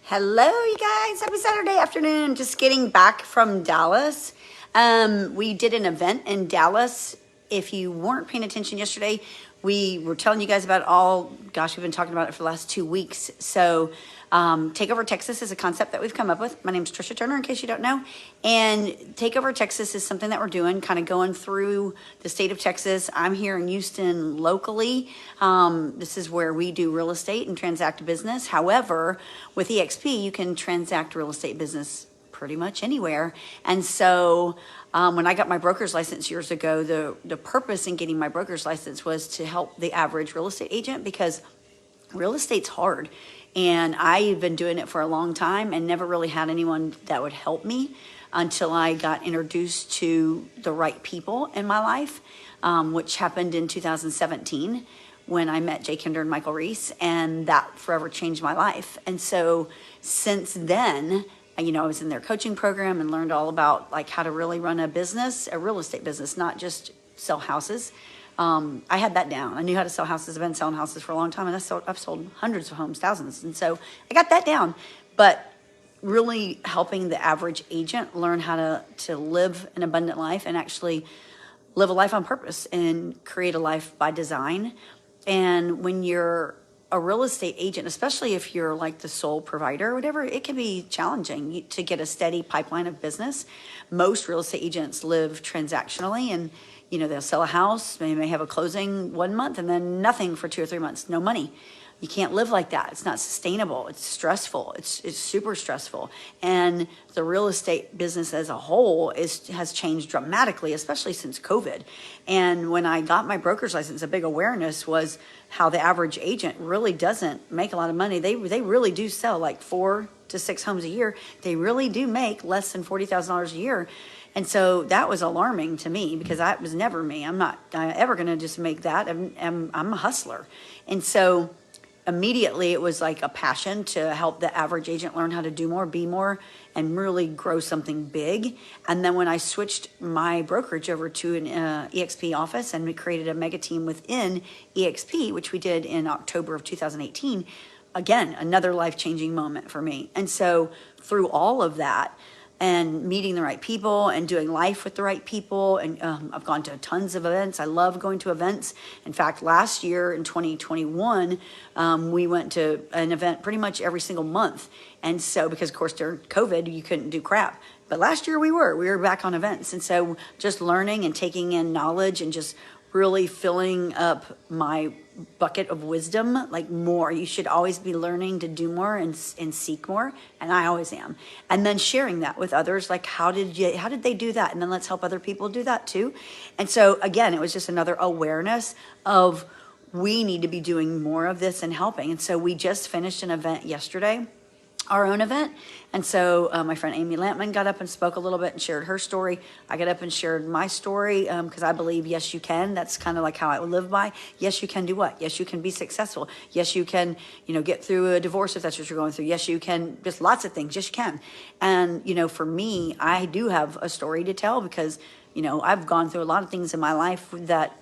Hello, you guys. Happy Saturday afternoon. Just getting back from Dallas. We did an event in Dallas. If you weren't paying attention yesterday, we were telling you guys about we've been talking about it for the last 2 weeks. So, Takeover Texas is a concept that we've come up with. My name's Tricia Turner, in case you don't know. And Takeover Texas is something that we're doing, kind of going through the state of Texas. I'm here in Houston locally. This is where we do real estate and transact business. However, with EXP, you can transact real estate business pretty much anywhere. And so when I got my broker's license years ago, the purpose in getting my broker's license was to help the average real estate agent, because real estate's hard. And I've been doing it for a long time and never really had anyone that would help me until I got introduced to the right people in my life, which happened in 2017 when I met Jay Kinder and Michael Reese, and that forever changed my life. And so since then, I was in their coaching program and learned all about like how to really run a business, a real estate business, not just sell houses. I had that down. I knew how to sell houses. I've been selling houses for a long time, and I've sold hundreds of homes, thousands. And so I got that down. But really helping the average agent learn how to live an abundant life and actually live a life on purpose and create a life by design. And when you're a real estate agent, especially if you're like the sole provider or whatever, it can be challenging to get a steady pipeline of business. Most real estate agents live transactionally, and they'll sell a house, they may have a closing 1 month and then nothing for 2 or 3 months, no money. You can't live like that. It's not sustainable. It's stressful. It's super stressful. And the real estate business as a whole has changed dramatically, especially since COVID. And when I got my broker's license, a big awareness was how the average agent really doesn't make a lot of money. They really do sell like 4 to 6 homes a year. They really do make less than $40,000 a year. And so that was alarming to me, because that was never me. I'm not ever going to just make that. I'm a hustler. And so immediately it was like a passion to help the average agent learn how to do more, be more, and really grow something big. And then when I switched my brokerage over to an EXP office, and we created a mega team within EXP, which we did in October of 2018, again, another life-changing moment for me. And so through all of that, and meeting the right people and doing life with the right people. And I've gone to tons of events. I love going to events. In fact, last year in 2021, we went to an event pretty much every single month. And so, because of course during COVID, you couldn't do crap. But last year we were back on events. And so just learning and taking in knowledge and just really filling up my bucket of wisdom, like more. You should always be learning to do more and seek more, and I always am. And then sharing that with others, like how did they do that? And then let's help other people do that too. And so again, it was just another awareness of we need to be doing more of this and helping. And so we just finished an event yesterday, our own event. And so my friend Amy Lampman got up and spoke a little bit and shared her story. I got up and shared my story because I believe, yes, you can. That's kind of like how I live by. Yes, you can do what? Yes, you can be successful. Yes, you can, get through a divorce if that's what you're going through. Yes, you can, just lots of things. Yes, you can. And, for me, I do have a story to tell, because I've gone through a lot of things in my life that,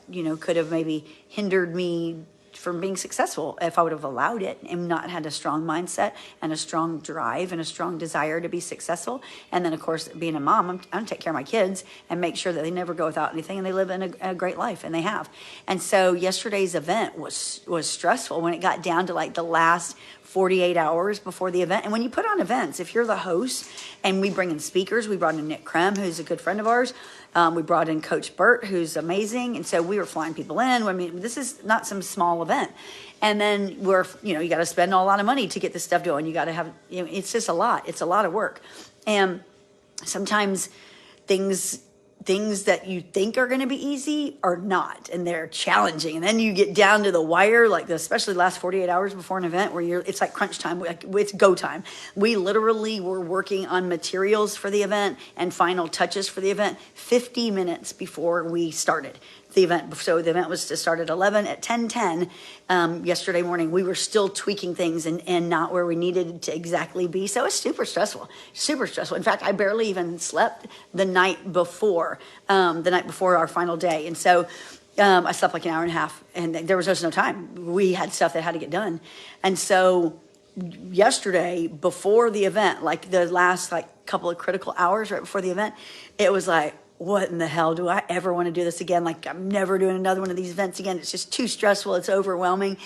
could have maybe hindered me from being successful if I would have allowed it and not had a strong mindset and a strong drive and a strong desire to be successful. And then, of course, being a mom, I'm going to take care of my kids and make sure that they never go without anything, and they live in a great life, and they have. And so yesterday's event was stressful when it got down to like the last 48 hours before the event. And when you put on events, if you're the host, and we bring in speakers, we brought in Nick Krem, who's a good friend of ours. We brought in Coach Burt, who's amazing. And so we were flying people in. I mean, this is not some small event. And then you got to spend a lot of money to get this stuff going. You got to have, it's just a lot. It's a lot of work. And sometimes things that you think are going to be easy are not, and they're challenging. And then you get down to the wire, like especially the last 48 hours before an event, where it's like crunch time, it's go time. We literally were working on materials for the event and final touches for the event 50 minutes before we started the event. So the event was to start at 11. At 10:10 yesterday morning, we were still tweaking things and not where we needed to exactly be. So it's super stressful. In fact, I barely even slept the night before our final day. And so I slept like an hour and a half, and there was just no time. We had stuff that had to get done. And so yesterday before the event, like the last like couple of critical hours right before the event, it was like, what in the hell, do I ever want to do this again? Like, I'm never doing another one of these events again. It's just too stressful. It's overwhelming.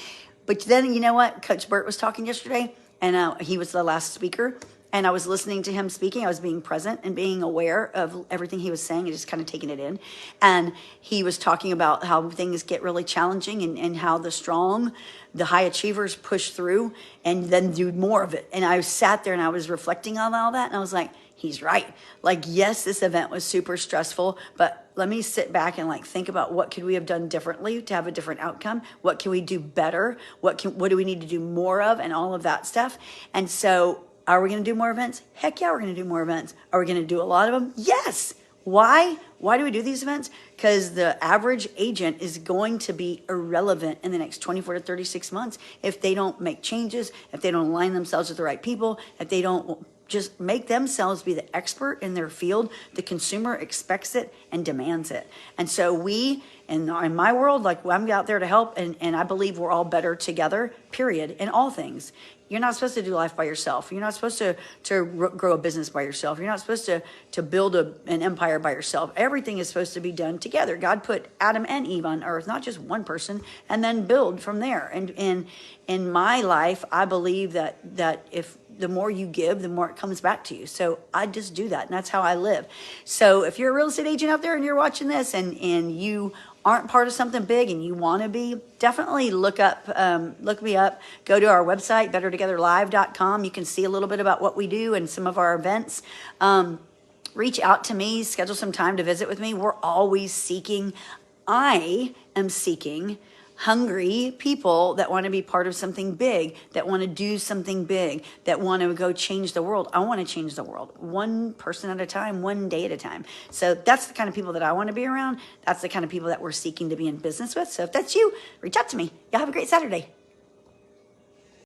But then, you know what? Coach Burt was talking yesterday, and he was the last speaker. And I was listening to him speaking. I was being present and being aware of everything he was saying and just kind of taking it in. And he was talking about how things get really challenging, and how the strong, the high achievers push through and then do more of it. And I sat there and I was reflecting on all that. And I was like, he's right. Like, yes, this event was super stressful, but let me sit back and like think about what could we have done differently to have a different outcome? What can we do better? What do we need to do more of, and all of that stuff. And so, are we going to do more events? Heck yeah, we're going to do more events. Are we going to do a lot of them? Yes. Why? Why do we do these events? Because the average agent is going to be irrelevant in the next 24 to 36 months if they don't make changes, if they don't align themselves with the right people, if they don't just make themselves be the expert in their field. The consumer expects it and demands it. And so we, in my world, like, I'm out there to help, and I believe we're all better together, period, in all things. You're not supposed to do life by yourself. You're not supposed to grow a business by yourself. You're not supposed to build an empire by yourself. Everything is supposed to be done together. God put Adam and Eve on earth, not just one person, and then build from there. And in my life, I believe that if the more you give, the more it comes back to you. So I just do that, and that's how I live. So if you're a real estate agent out there and you're watching this, and you aren't part of something big and you want to be, definitely look me up. Go to our website, bettertogetherlive.com. You can see a little bit about what we do and some of our events. Reach out to me, schedule some time to visit with me. We're always seeking. I am seeking hungry people that want to be part of something big, that want to do something big, that want to go change the world. I want to change the world one person at a time, one day at a time. So that's the kind of people that I want to be around. That's the kind of people that we're seeking to be in business with. So if that's you, reach out to me. Y'all have a great Saturday.